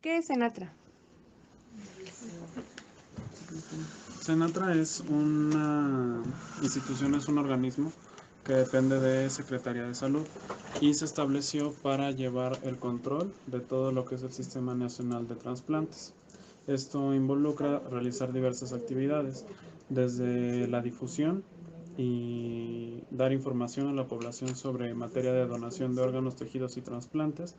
¿Qué es Senatra? Senatra es una institución, es un organismo que depende de Secretaría de Salud y se estableció para llevar el control de todo lo que es el Sistema Nacional de Trasplantes. Esto involucra realizar diversas actividades, desde la difusión y dar información a la población sobre materia de donación de órganos, tejidos y trasplantes,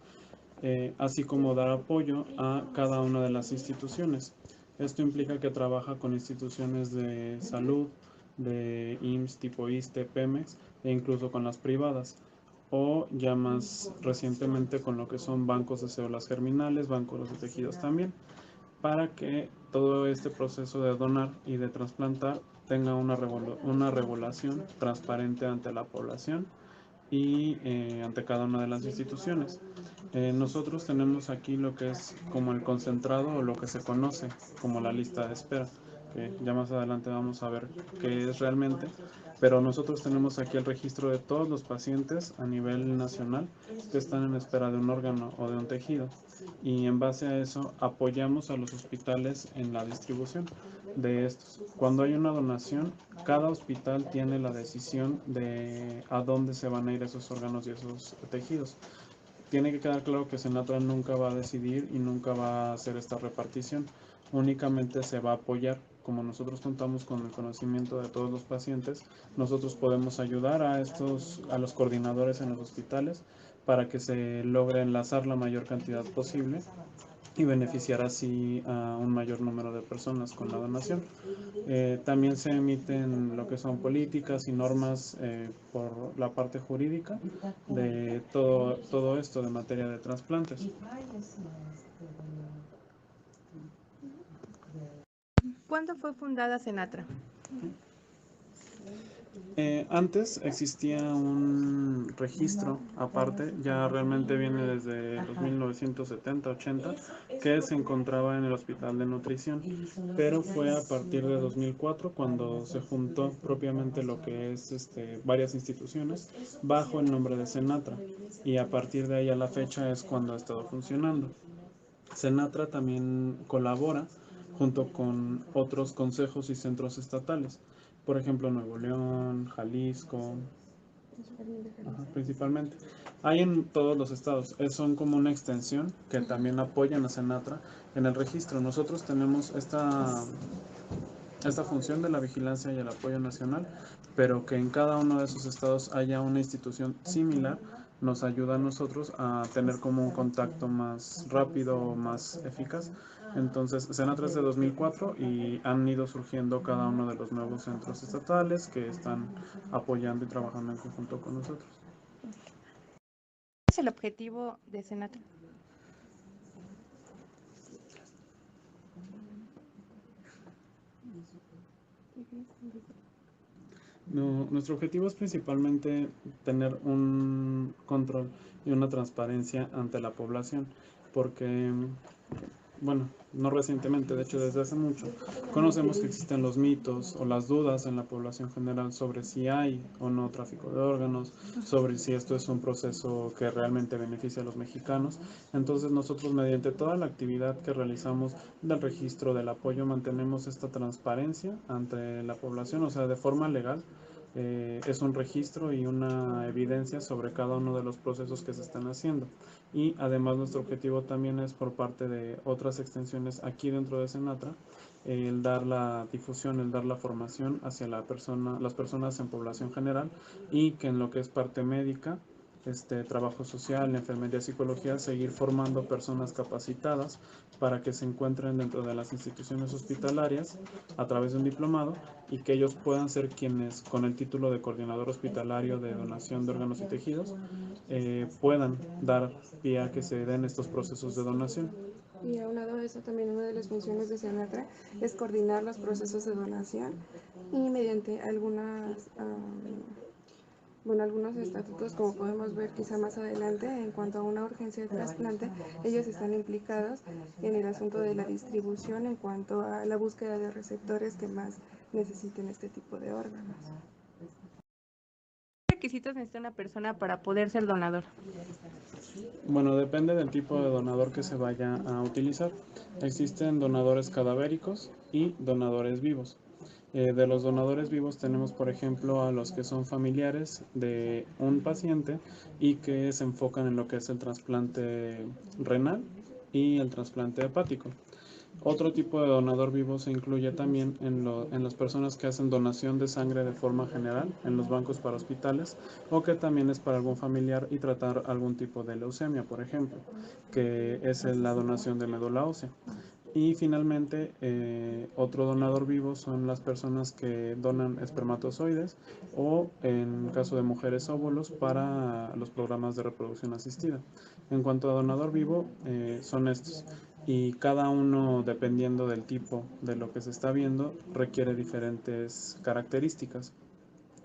así como dar apoyo a cada una de las instituciones. Esto implica que trabaja con instituciones de salud, de IMSS tipo ISSSTE, Pemex e incluso con las privadas, o ya más recientemente con lo que son bancos de células germinales, bancos de tejidos también, para que todo este proceso de donar y de trasplantar tenga una regulación transparente ante la población y ante cada una de las instituciones. Nosotros tenemos aquí lo que es como el concentrado o lo que se conoce como la lista de espera, que ya más adelante vamos a ver qué es realmente, pero nosotros tenemos aquí el registro de todos los pacientes a nivel nacional que están en espera de un órgano o de un tejido, y en base a eso apoyamos a los hospitales en la distribución de estos. Cuando hay una donación, cada hospital tiene la decisión de a dónde se van a ir esos órganos y esos tejidos. Tiene que quedar claro que Senatra nunca va a decidir y nunca va a hacer esta repartición, únicamente se va a apoyar. Como nosotros contamos con el conocimiento de todos los pacientes, nosotros podemos ayudar a los coordinadores en los hospitales para que se logre enlazar la mayor cantidad posible y beneficiar así a un mayor número de personas con la donación. También se emiten lo que son políticas y normas por la parte jurídica de todo esto de materia de trasplantes. ¿Cuándo fue fundada Senatra? Antes existía un registro aparte, ya realmente viene desde los 1970-80, que se encontraba en el Hospital de Nutrición, pero fue a partir de 2004 cuando se juntó propiamente lo que es varias instituciones bajo el nombre de Senatra, y a partir de ahí a la fecha es cuando ha estado funcionando. Senatra también colabora junto con otros consejos y centros estatales, por ejemplo Nuevo León, Jalisco, principalmente. Hay en todos los estados, son como una extensión que también apoyan a Senatra en el registro. Nosotros tenemos esta función de la vigilancia y el apoyo nacional, pero que en cada uno de esos estados haya una institución similar nos ayuda a nosotros a tener como un contacto más rápido o más eficaz. Entonces, Senatra es de 2004 y han ido surgiendo cada uno de los nuevos centros estatales que están apoyando y trabajando en conjunto con nosotros. ¿Cuál es el objetivo de Senatra? No, nuestro objetivo es principalmente tener un control y una transparencia ante la población, porque, bueno, no recientemente, de hecho desde hace mucho, conocemos que existen los mitos o las dudas en la población general sobre si hay o no tráfico de órganos, sobre si esto es un proceso que realmente beneficia a los mexicanos. Entonces nosotros, mediante toda la actividad que realizamos del registro, del apoyo, mantenemos esta transparencia ante la población, o sea, de forma legal. Es un registro y una evidencia sobre cada uno de los procesos que se están haciendo, y además nuestro objetivo también es, por parte de otras extensiones aquí dentro de Senatra, el dar la difusión, el dar la formación hacia las personas en población general, y que en lo que es parte médica, trabajo social, enfermería, psicología, seguir formando personas capacitadas para que se encuentren dentro de las instituciones hospitalarias a través de un diplomado, y que ellos puedan ser quienes, con el título de coordinador hospitalario de donación de órganos y tejidos, puedan dar pie a que se den estos procesos de donación. Y aunado a eso, también una de las funciones de Senatra es coordinar los procesos de donación y mediante algunos estatutos, como podemos ver quizá más adelante, en cuanto a una urgencia de trasplante, ellos están implicados en el asunto de la distribución en cuanto a la búsqueda de receptores que más necesiten este tipo de órganos. requisitos necesita una persona para poder ser donador? Bueno, depende del tipo de donador que se vaya a utilizar. Existen donadores cadavéricos y donadores vivos. De los donadores vivos tenemos, por ejemplo, a los que son familiares de un paciente y que se enfocan en lo que es el trasplante renal y el trasplante hepático. Otro tipo de donador vivo se incluye también en las personas que hacen donación de sangre de forma general en los bancos para hospitales, o que también es para algún familiar y tratar algún tipo de leucemia, por ejemplo, que es la donación de médula ósea. Y finalmente, otro donador vivo son las personas que donan espermatozoides o, en caso de mujeres, óvulos para los programas de reproducción asistida. En cuanto a donador vivo, son estos. Y cada uno, dependiendo del tipo de lo que se está viendo, requiere diferentes características.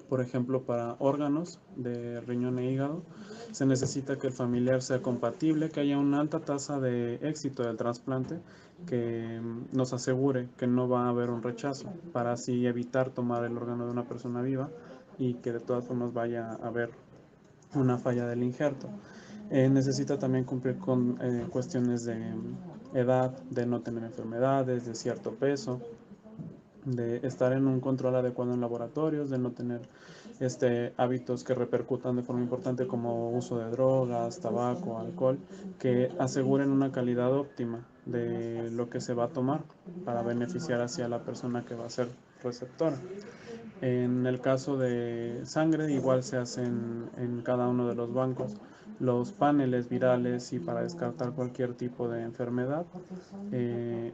Por ejemplo, para órganos de riñón e hígado, se necesita que el familiar sea compatible, que haya una alta tasa de éxito del trasplante, que nos asegure que no va a haber un rechazo, para así evitar tomar el órgano de una persona viva y que de todas formas vaya a haber una falla del injerto. Necesita también cumplir con cuestiones de edad, de no tener enfermedades, de cierto peso, de estar en un control adecuado en laboratorios, de no tener hábitos que repercutan de forma importante como uso de drogas, tabaco, alcohol, que aseguren una calidad óptima de lo que se va a tomar para beneficiar hacia la persona que va a ser receptora. En el caso de sangre, igual se hacen en cada uno de los bancos los paneles virales y para descartar cualquier tipo de enfermedad,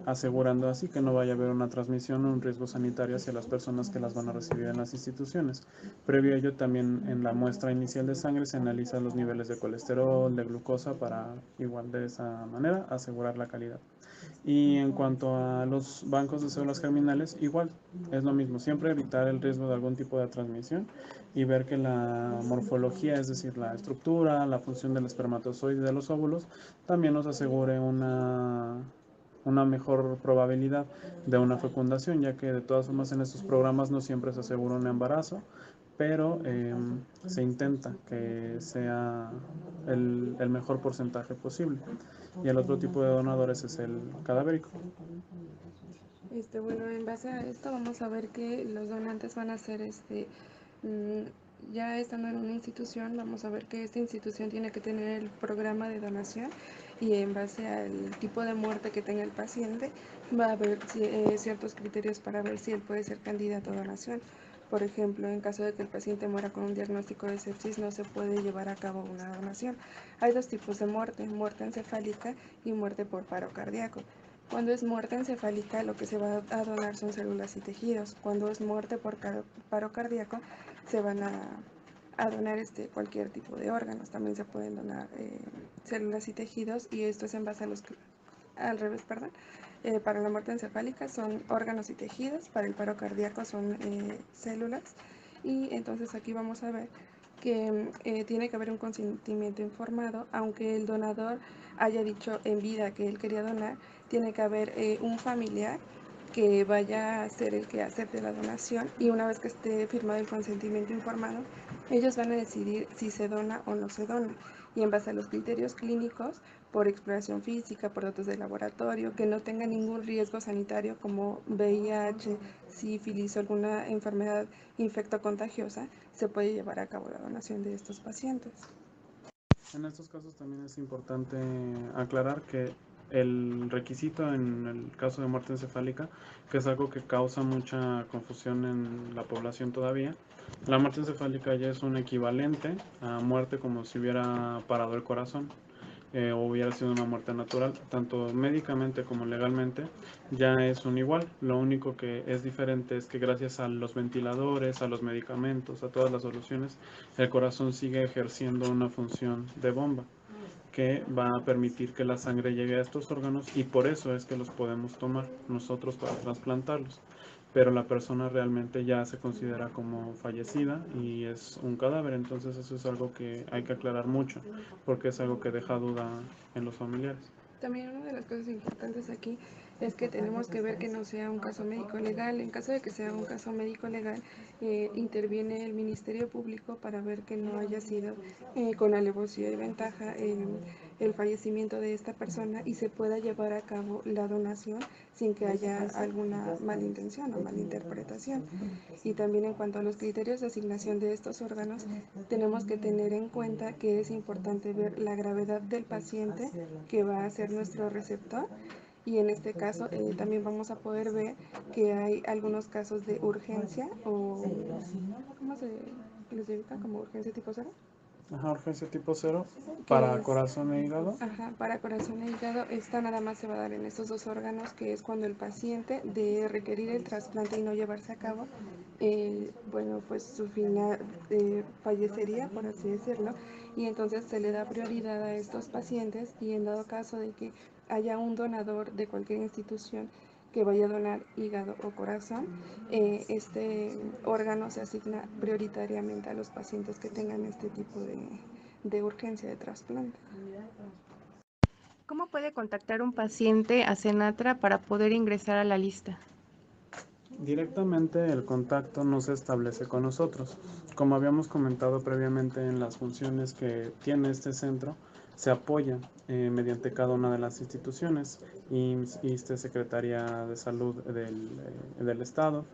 asegurando así que no vaya a haber una transmisión o un riesgo sanitario hacia las personas que las van a recibir en las instituciones. Previo a ello, también en la muestra inicial de sangre se analizan los niveles de colesterol, de glucosa, para igual de esa manera asegurar la calidad. Y en cuanto a los bancos de células germinales, igual, es lo mismo, siempre evitar el riesgo de algún tipo de transmisión y ver que la morfología, es decir, la estructura, la función del espermatozoide y de los óvulos, también nos asegure una mejor probabilidad de una fecundación, ya que de todas formas en estos programas no siempre se asegura un embarazo, pero se intenta que sea el mejor porcentaje posible. Y el otro tipo de donadores es el cadavérico. Bueno, en base a esto vamos a ver que los donantes van a ser ya estando en una institución, vamos a ver que esta institución tiene que tener el programa de donación, y en base al tipo de muerte que tenga el paciente va a haber ciertos criterios para ver si él puede ser candidato a donación. Por ejemplo, en caso de que el paciente muera con un diagnóstico de sepsis, no se puede llevar a cabo una donación. Hay dos tipos de muerte: muerte encefálica y muerte por paro cardíaco. Cuando es muerte encefálica, lo que se va a donar son células y tejidos. Cuando es muerte por paro cardíaco, se van a donar cualquier tipo de órganos. También se pueden donar células y tejidos, y esto es en base a al revés, perdón. Para la muerte encefálica son órganos y tejidos, para el paro cardíaco son células. Y entonces aquí vamos a ver que tiene que haber un consentimiento informado. Aunque el donador haya dicho en vida que él quería donar, tiene que haber un familiar que vaya a ser el que acepte la donación, y una vez que esté firmado el consentimiento informado, ellos van a decidir si se dona o no se dona, y en base a los criterios clínicos, por exploración física, por datos de laboratorio, que no tenga ningún riesgo sanitario como VIH, sífilis o alguna enfermedad infectocontagiosa, se puede llevar a cabo la donación de estos pacientes. En estos casos también es importante aclarar que el requisito en el caso de muerte encefálica, que es algo que causa mucha confusión en la población todavía, la muerte encefálica ya es un equivalente a muerte como si hubiera parado el corazón. O hubiera sido una muerte natural, tanto médicamente como legalmente, ya es un igual. Lo único que es diferente es que gracias a los ventiladores, a los medicamentos, a todas las soluciones, el corazón sigue ejerciendo una función de bomba que va a permitir que la sangre llegue a estos órganos, y por eso es que los podemos tomar nosotros para trasplantarlos. Pero la persona realmente ya se considera como fallecida y es un cadáver, entonces eso es algo que hay que aclarar mucho, porque es algo que deja duda en los familiares. También una de las cosas importantes aquí es que tenemos que ver que no sea un caso médico legal. En caso de que sea un caso médico legal, interviene el Ministerio Público para ver que no haya sido con alevosía y ventaja el fallecimiento de esta persona y se pueda llevar a cabo la donación sin que haya alguna malintención o malinterpretación. Y también en cuanto a los criterios de asignación de estos órganos, tenemos que tener en cuenta que es importante ver la gravedad del paciente que va a ser nuestro receptor, y en este caso también vamos a poder ver que hay algunos casos de urgencia o ¿cómo se les dedica? Como urgencia tipo 0. Ajá, urgencia tipo 0 Que para es, corazón e hígado. ajá, para corazón e hígado. Esta nada más se va a dar en estos dos órganos, que es cuando el paciente de requerir el trasplante y no llevarse a cabo, bueno, pues su final fallecería, por así decirlo, y entonces se le da prioridad a estos pacientes, y en dado caso de que haya un donador de cualquier institución que vaya a donar hígado o corazón, este órgano se asigna prioritariamente a los pacientes que tengan este tipo de urgencia de trasplante. ¿Cómo puede contactar un paciente a Cenatra para poder ingresar a la lista? Directamente el contacto no se establece con nosotros. Como habíamos comentado previamente en las funciones que tiene este centro, se apoya mediante cada una de las instituciones, IMSS, ISSSTE, Secretaría de Salud del Estado,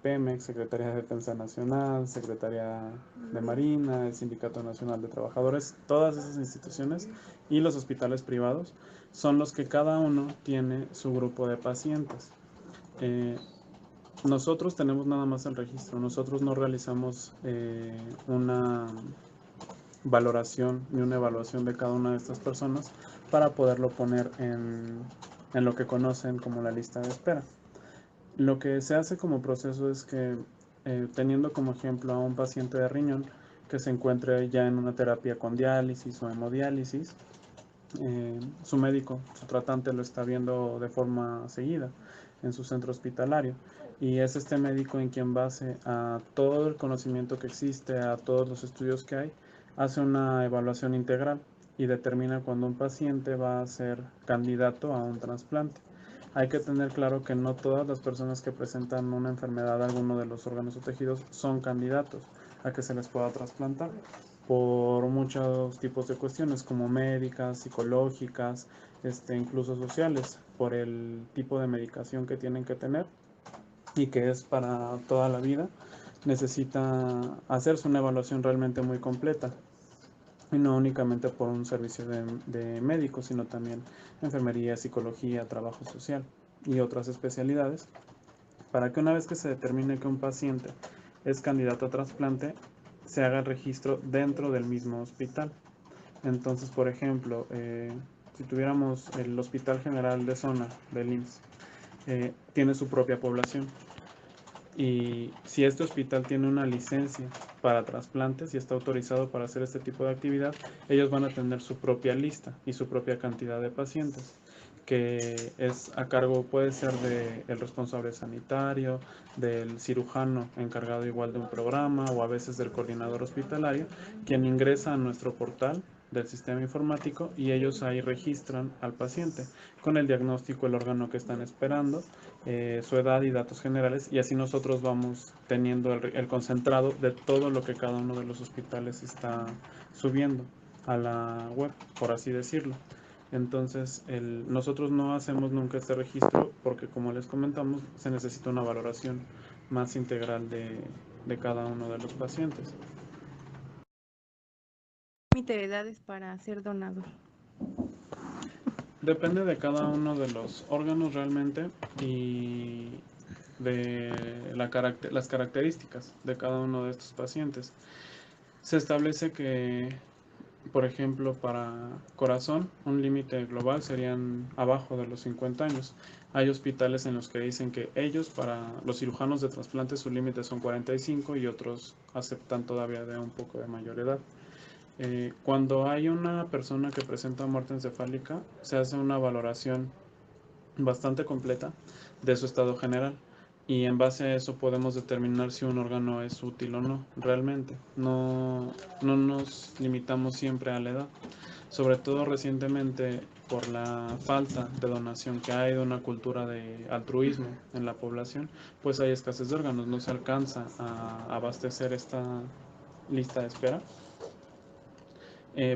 Pemex, Secretaría de Defensa Nacional, Secretaría de Marina, el Sindicato Nacional de Trabajadores. Todas esas instituciones y los hospitales privados son los que cada uno tiene su grupo de pacientes. Nosotros tenemos nada más el registro, nosotros no realizamos una valoración ni una evaluación de cada una de estas personas para poderlo poner en lo que conocen como la lista de espera. Lo que se hace como proceso es que, teniendo como ejemplo a un paciente de riñón que se encuentre ya en una terapia con diálisis o hemodiálisis, su médico, su tratante lo está viendo de forma seguida en su centro hospitalario, y es este médico en quien, base a todo el conocimiento que existe, a todos los estudios que hay, hace una evaluación integral y determina cuando un paciente va a ser candidato a un trasplante. Hay que tener claro que no todas las personas que presentan una enfermedad de alguno de los órganos o tejidos son candidatos a que se les pueda trasplantar, por muchos tipos de cuestiones como médicas, psicológicas, incluso sociales, por el tipo de medicación que tienen que tener y que es para toda la vida. Necesita hacerse una evaluación realmente muy completa, y no únicamente por un servicio de médico, sino también enfermería, psicología, trabajo social y otras especialidades, para que una vez que se determine que un paciente es candidato a trasplante, se haga el registro dentro del mismo hospital. Entonces, por ejemplo, si tuviéramos el Hospital General de Zona del IMSS, tiene su propia población. Y si este hospital tiene una licencia para trasplantes y está autorizado para hacer este tipo de actividad, ellos van a tener su propia lista y su propia cantidad de pacientes, que es a cargo, puede ser del responsable sanitario, del cirujano encargado igual de un programa, o a veces del coordinador hospitalario, quien ingresa a nuestro portal del sistema informático, y ellos ahí registran al paciente con el diagnóstico, el órgano que están esperando, su edad y datos generales, y así nosotros vamos teniendo el concentrado de todo lo que cada uno de los hospitales está subiendo a la web, por así decirlo. Entonces, nosotros no hacemos nunca este registro porque, como les comentamos, se necesita una valoración más integral de cada uno de los pacientes. Límite de edades para ser donador. Depende de cada uno de los órganos realmente, y de las características de cada uno de estos pacientes. Se establece que, por ejemplo, para corazón, un límite global serían abajo de los 50 años. Hay hospitales en los que dicen que ellos, para los cirujanos de trasplante, su límite son 45, y otros aceptan todavía de un poco de mayor edad. Cuando hay una persona que presenta muerte encefálica, se hace una valoración bastante completa de su estado general, y en base a eso podemos determinar si un órgano es útil o no realmente. No nos limitamos siempre a la edad. Sobre todo recientemente por la falta de donación que hay, de una cultura de altruismo en la población, pues hay escasez de órganos, no se alcanza a abastecer esta lista de espera,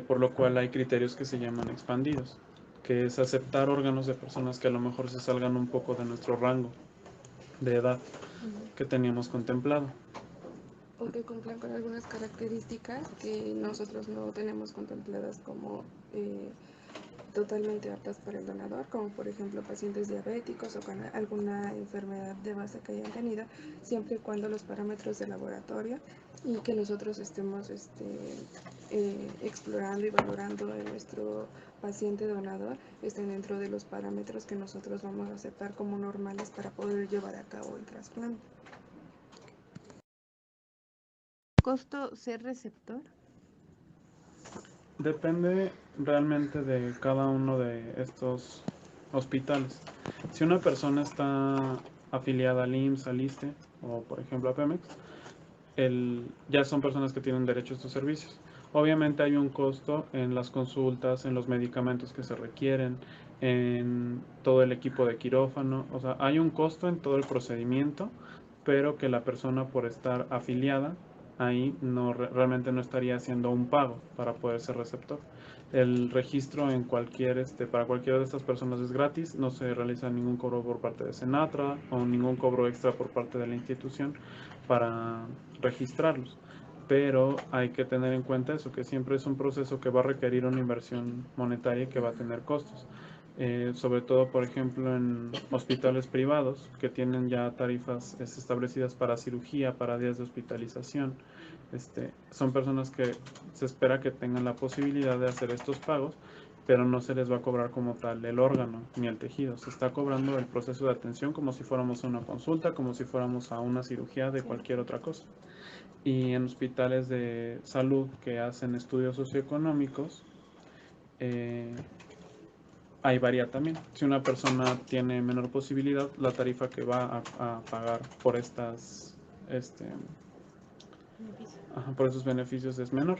por lo cual hay criterios que se llaman expandidos, que es aceptar órganos de personas que a lo mejor se salgan un poco de nuestro rango de edad que teníamos contemplado. O que cumplan con algunas características que nosotros no tenemos contempladas como totalmente aptas para el donador, como por ejemplo pacientes diabéticos o con alguna enfermedad de base que hayan tenido, siempre y cuando los parámetros de laboratorio y que nosotros estemos explorando y valorando en nuestro paciente donador estén dentro de los parámetros que nosotros vamos a aceptar como normales para poder llevar a cabo el trasplante. ¿Costo ser receptor? Depende realmente de cada uno de estos hospitales. Si una persona está afiliada al IMSS, al ISSSTE o por ejemplo a Pemex, ya son personas que tienen derecho a estos servicios. Obviamente hay un costo en las consultas, en los medicamentos que se requieren, en todo el equipo de quirófano, o sea, hay un costo en todo el procedimiento, pero que la persona por estar afiliada ahí realmente no estaría haciendo un pago para poder ser receptor. El registro en para cualquiera de estas personas es gratis, no se realiza ningún cobro por parte de Senatra o ningún cobro extra por parte de la institución para registrarlos. Pero hay que tener en cuenta eso, que siempre es un proceso que va a requerir una inversión monetaria y que va a tener costos. Sobre todo, por ejemplo, en hospitales privados que tienen ya tarifas establecidas para cirugía, para días de hospitalización. Son personas que se espera que tengan la posibilidad de hacer estos pagos, pero no se les va a cobrar como tal el órgano ni el tejido. Se está cobrando el proceso de atención como si fuéramos a una consulta, como si fuéramos a una cirugía de cualquier otra cosa. Y en hospitales de salud que hacen estudios socioeconómicos, ahí varía también. Si una persona tiene menor posibilidad, la tarifa que va a pagar por por esos beneficios es menor.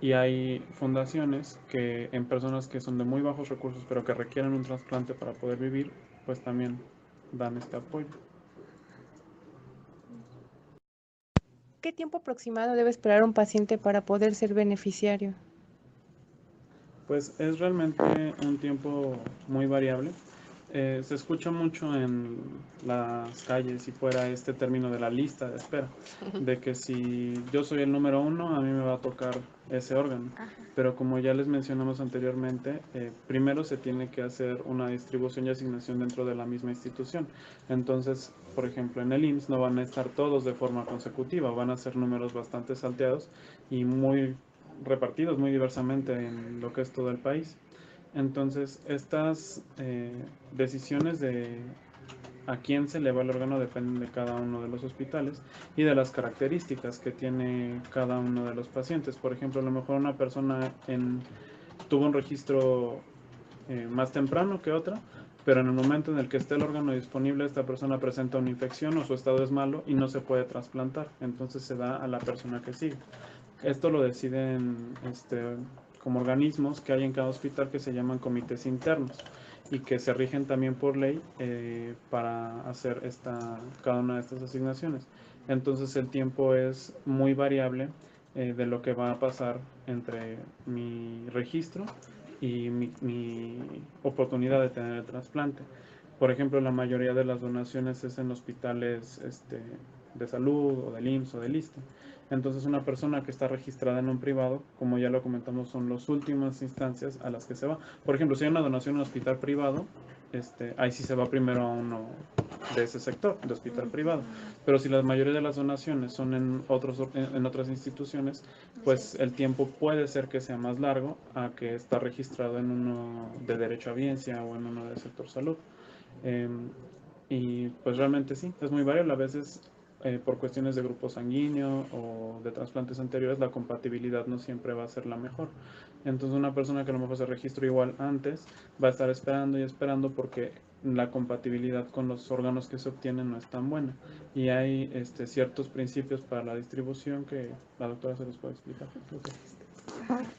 Y hay fundaciones que en personas que son de muy bajos recursos, pero que requieren un trasplante para poder vivir, pues también dan este apoyo. ¿Qué tiempo aproximado debe esperar un paciente para poder ser beneficiario? Pues es realmente un tiempo muy variable. Se escucha mucho en las calles y fuera este término de la lista de espera, de que si yo soy el número 1, a mí me va a tocar ese órgano. Pero como ya les mencionamos anteriormente, primero se tiene que hacer una distribución y asignación dentro de la misma institución. Entonces, por ejemplo, en el IMSS no van a estar todos de forma consecutiva, van a ser números bastante salteados y muy repartidos muy diversamente en lo que es todo el país. Entonces, estas decisiones de a quién se le va el órgano dependen de cada uno de los hospitales y de las características que tiene cada uno de los pacientes. Por ejemplo, a lo mejor una persona tuvo un registro más temprano que otra, pero en el momento en el que esté el órgano disponible, esta persona presenta una infección o su estado es malo y no se puede trasplantar. Entonces se da a la persona que sigue. Esto lo deciden como organismos que hay en cada hospital que se llaman comités internos y que se rigen también por ley para hacer cada una de estas asignaciones. Entonces el tiempo es muy variable de lo que va a pasar entre mi registro y mi oportunidad de tener el trasplante. Por ejemplo, la mayoría de las donaciones es en hospitales de salud o del IMSS o del ISSSTE. Entonces una persona que está registrada en un privado, como ya lo comentamos, son las últimas instancias a las que se va. Por ejemplo, si hay una donación en un hospital privado, ahí sí se va primero a uno de ese sector, de hospital privado. Pero si la mayoría de las donaciones son en otras instituciones, pues el tiempo puede ser que sea más largo a que está registrado en uno de derecho a biencia o en uno del sector salud. Y pues realmente sí, es muy variable. A veces por cuestiones de grupo sanguíneo o de trasplantes anteriores, la compatibilidad no siempre va a ser la mejor. Entonces una persona que a lo mejor se registró igual antes va a estar esperando y esperando porque la compatibilidad con los órganos que se obtienen no es tan buena. Y hay ciertos principios para la distribución que la doctora se los puede explicar.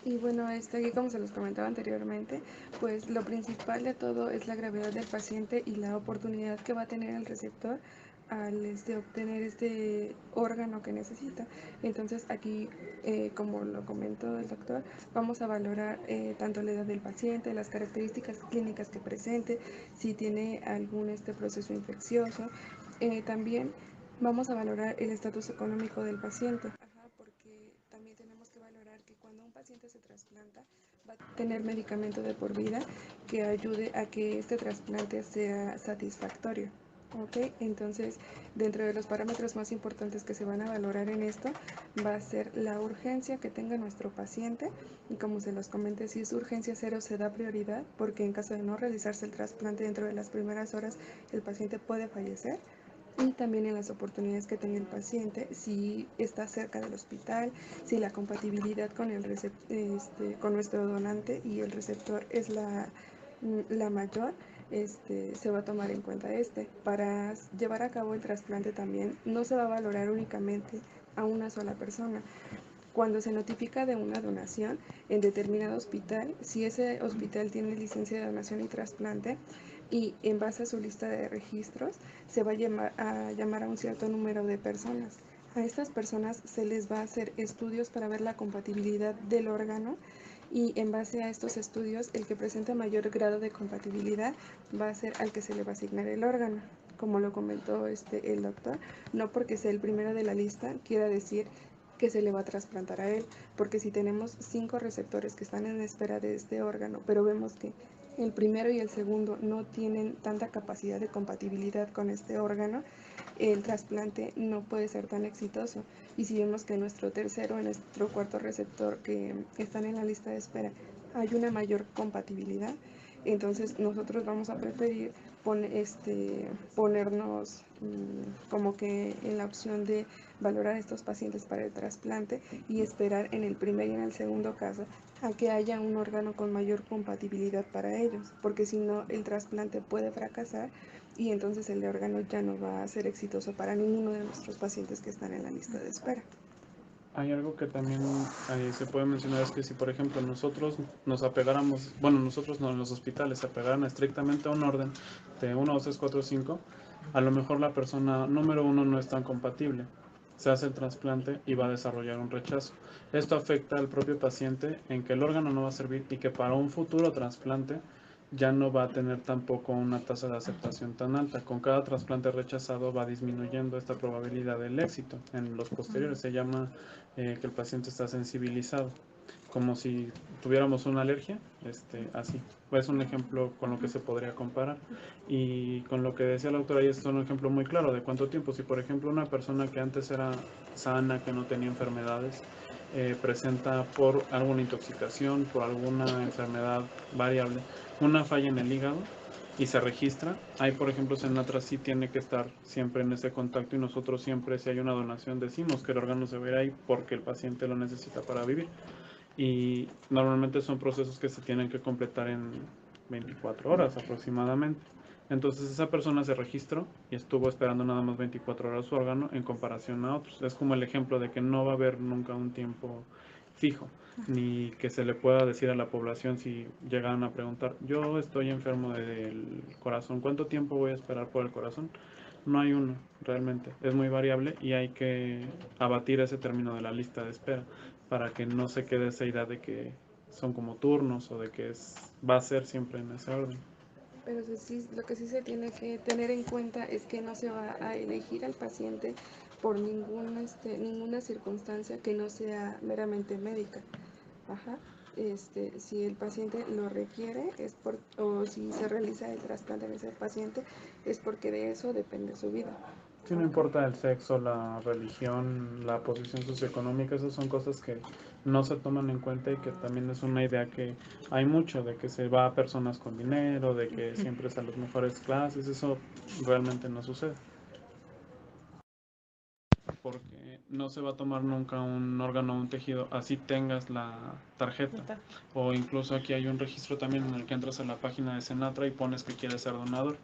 Y bueno, aquí como se los comentaba anteriormente, pues lo principal de todo es la gravedad del paciente y la oportunidad que va a tener el receptor al obtener este órgano que necesita. Entonces aquí, como lo comentó el doctor, vamos a valorar tanto la edad del paciente, las características clínicas que presente, si tiene algún proceso infeccioso. También vamos a valorar el estatus económico del paciente. Porque también tenemos que valorar que cuando un paciente se trasplanta va a tener medicamento de por vida que ayude a que este trasplante sea satisfactorio. ¿Ok? Entonces, dentro de los parámetros más importantes que se van a valorar en esto va a ser la urgencia que tenga nuestro paciente, y como se los comenté, si es urgencia cero se da prioridad porque en caso de no realizarse el trasplante dentro de las primeras horas el paciente puede fallecer, y también en las oportunidades que tenga el paciente, si está cerca del hospital, si la compatibilidad con, con nuestro donante y el receptor es la mayor, se va a tomar en cuenta Para llevar a cabo el trasplante también no se va a valorar únicamente a una sola persona. Cuando se notifica de una donación en determinado hospital, si ese hospital tiene licencia de donación y trasplante, y en base a su lista de registros se va a llamar a un cierto número de personas. A estas personas se les va a hacer estudios para ver la compatibilidad del órgano, y en base a estos estudios el que presente mayor grado de compatibilidad va a ser al que se le va a asignar el órgano. Como lo comentó el doctor, no porque sea el primero de la lista quiera decir que se le va a trasplantar a él, porque si tenemos 5 receptores que están en espera de este órgano, pero vemos que el primero y el segundo no tienen tanta capacidad de compatibilidad con este órgano, el trasplante no puede ser tan exitoso. Y si vemos que nuestro tercero y nuestro cuarto receptor que están en la lista de espera hay una mayor compatibilidad, entonces nosotros vamos a preferir ponernos como que en la opción de valorar a estos pacientes para el trasplante y esperar en el primer y en el segundo caso a que haya un órgano con mayor compatibilidad para ellos, porque si no el trasplante puede fracasar y entonces el órgano ya no va a ser exitoso para ninguno de nuestros pacientes que están en la lista de espera. Hay algo que también se puede mencionar, es que si por ejemplo nosotros nos apegáramos, bueno, nosotros no, en los hospitales se apegaran estrictamente a un orden de 1, 2, 3, 4, 5, a lo mejor la persona número 1 no es tan compatible, se hace el trasplante y va a desarrollar un rechazo. Esto afecta al propio paciente en que el órgano no va a servir y que para un futuro trasplante ya no va a tener tampoco una tasa de aceptación tan alta. Con cada trasplante rechazado va disminuyendo esta probabilidad del éxito. En los posteriores se llama que el paciente está sensibilizado, como si tuviéramos una alergia, así. Es un ejemplo con lo que se podría comparar. Y con lo que decía la autora, ahí es un ejemplo muy claro de cuánto tiempo. Si por ejemplo una persona que antes era sana, que no tenía enfermedades, presenta por alguna intoxicación, por alguna enfermedad variable, una falla en el hígado y se registra, ahí por ejemplo Senatra sí tiene que estar siempre en ese contacto, y nosotros siempre, si hay una donación, decimos que el órgano se verá ahí porque el paciente lo necesita para vivir, y normalmente son procesos que se tienen que completar en 24 horas aproximadamente. Entonces esa persona se registró y estuvo esperando nada más 24 horas su órgano en comparación a otros. Es como el ejemplo de que no va a haber nunca un tiempo fijo, ni que se le pueda decir a la población si llegan a preguntar, yo estoy enfermo del corazón, ¿cuánto tiempo voy a esperar por el corazón? No hay uno, realmente. Es muy variable y hay que abatir ese término de la lista de espera para que no se quede esa idea de que son como turnos o de que va a ser siempre en ese orden. Pero sí, lo que sí se tiene que tener en cuenta es que no se va a elegir al paciente por ninguna circunstancia que no sea meramente médica. Ajá. Si el paciente lo requiere o si se realiza el trasplante en ese paciente es porque de eso depende su vida. Si no importa el sexo, la religión, la posición socioeconómica, esas son cosas que no se toman en cuenta, y que también es una idea que hay mucho, de que se va a personas con dinero, de que siempre es a las mejores clases, eso realmente no sucede. porque no se va a tomar nunca un órgano o un tejido, así tengas la tarjeta. O incluso aquí hay un registro también en el que entras a la página de Senatra y pones que quieres ser donador.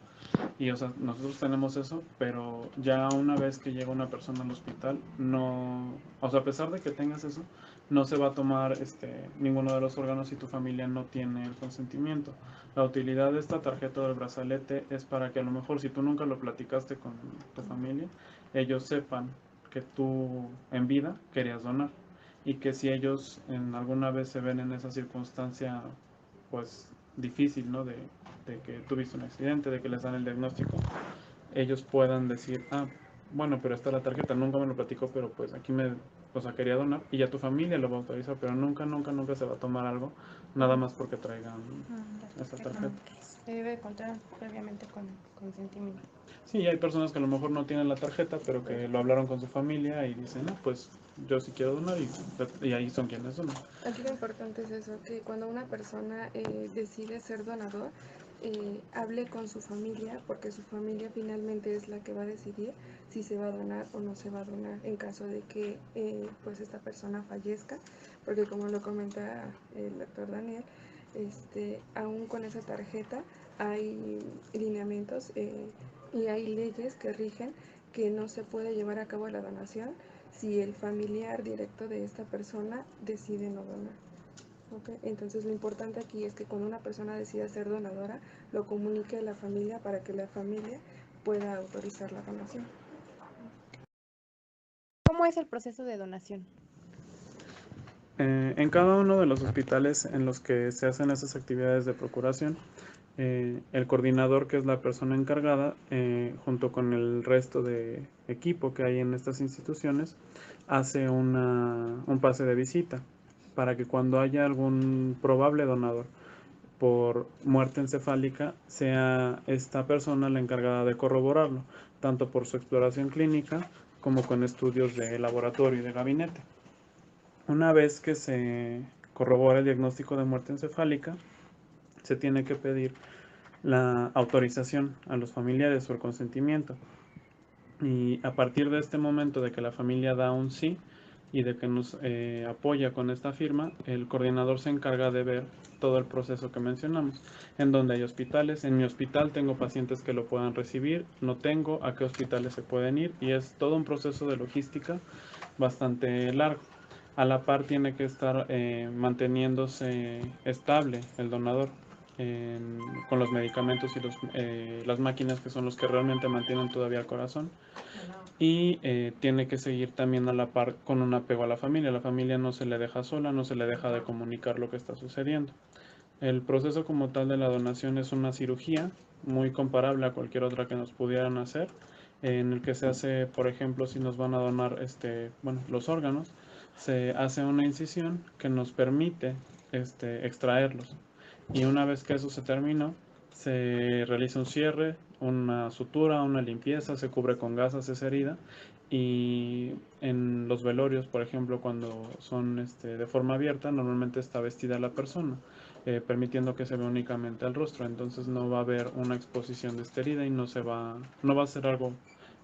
Y o sea, nosotros tenemos eso, pero ya una vez que llega una persona al hospital, no, o sea, a pesar de que tengas eso, no se va a tomar ninguno de los órganos si tu familia no tiene el consentimiento. La utilidad de esta tarjeta del brazalete es para que a lo mejor si tú nunca lo platicaste con tu familia, ellos sepan que tú en vida querías donar y que si ellos en alguna vez se ven en esa circunstancia pues difícil, ¿no? De que tuviste un accidente, de que les dan el diagnóstico, ellos puedan decir, ah, bueno, pero está la tarjeta, nunca me lo platicó, pero pues aquí o sea, quería donar y ya tu familia lo va a autorizar, pero nunca, nunca, nunca se va a tomar algo, nada más porque traigan esa tarjeta. Se debe contar previamente con consentimiento. Sí, hay personas que a lo mejor no tienen la tarjeta, pero que lo hablaron con su familia y dicen, no, pues yo sí quiero donar y ahí son quienes donan. Aquí lo importante es eso, que cuando una persona decide ser donador, hable con su familia, porque su familia finalmente es la que va a decidir si se va a donar o no se va a donar en caso de que pues esta persona fallezca, porque como lo comenta el doctor Daniel, aún con esa tarjeta hay lineamientos y hay leyes que rigen que no se puede llevar a cabo la donación si el familiar directo de esta persona decide no donar. ¿Okay? Entonces lo importante aquí es que cuando una persona decida ser donadora, lo comunique a la familia para que la familia pueda autorizar la donación. ¿Cómo es el proceso de donación? En cada uno de los hospitales en los que se hacen esas actividades de procuración, el coordinador, que es la persona encargada, junto con el resto de equipo que hay en estas instituciones, hace un pase de visita para que cuando haya algún probable donador por muerte encefálica, sea esta persona la encargada de corroborarlo, tanto por su exploración clínica como con estudios de laboratorio y de gabinete. Una vez que se corrobora el diagnóstico de muerte encefálica, se tiene que pedir la autorización a los familiares o el consentimiento. Y a partir de este momento de que la familia da un sí y de que nos apoya con esta firma, el coordinador se encarga de ver todo el proceso que mencionamos, en donde hay hospitales. En mi hospital tengo pacientes que lo puedan recibir, no tengo, a qué hospitales se pueden ir, y es todo un proceso de logística bastante largo. A la par tiene que estar manteniéndose estable el donador con los medicamentos y las máquinas, que son los que realmente mantienen todavía el corazón. Y tiene que seguir también a la par con un apego a la familia. La familia no se le deja sola, no se le deja de comunicar lo que está sucediendo. El proceso como tal de la donación es una cirugía muy comparable a cualquier otra que nos pudieran hacer, en el que se hace, por ejemplo, si nos van a donar los órganos, se hace una incisión que nos permite extraerlos. Y una vez que eso se terminó, se realiza un cierre, una sutura, una limpieza, se cubre con gasas esa herida. Y en los velorios, por ejemplo, cuando son de forma abierta, normalmente está vestida la persona, permitiendo que se vea únicamente el rostro. Entonces no va a haber una exposición de esta herida y no va a ser algo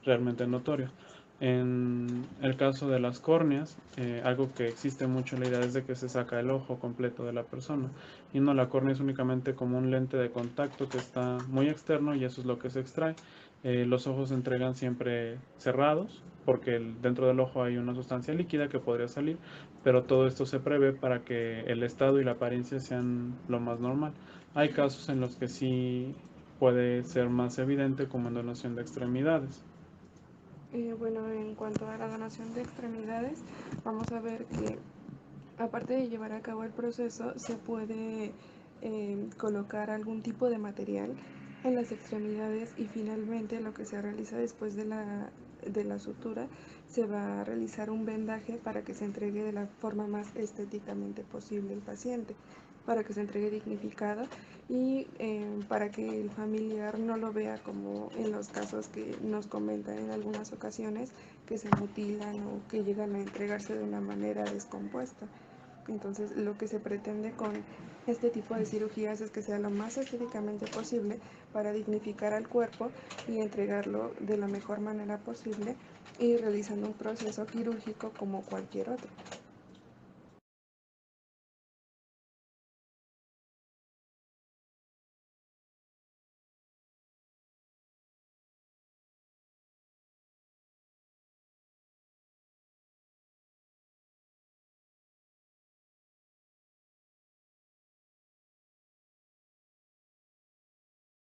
realmente notorio. En el caso de las córneas, algo que existe mucho en la idea es de que se saca el ojo completo de la persona, y no, la córnea es únicamente como un lente de contacto que está muy externo y eso es lo que se extrae. Los ojos se entregan siempre cerrados porque dentro del ojo hay una sustancia líquida que podría salir, pero todo esto se prevé para que el estado y la apariencia sean lo más normal. Hay casos en los que sí puede ser más evidente, como en donación de extremidades. Bueno, en cuanto a la donación de extremidades, vamos a ver que aparte de llevar a cabo el proceso, se puede colocar algún tipo de material en las extremidades y finalmente lo que se realiza después de la sutura, se va a realizar un vendaje para que se entregue de la forma más estéticamente posible al paciente, para que se entregue dignificado y para que el familiar no lo vea como en los casos que nos comentan en algunas ocasiones, que se mutilan o que llegan a entregarse de una manera descompuesta. Entonces, lo que se pretende con este tipo de cirugías es que sea lo más estéticamente posible para dignificar al cuerpo y entregarlo de la mejor manera posible y realizando un proceso quirúrgico como cualquier otro.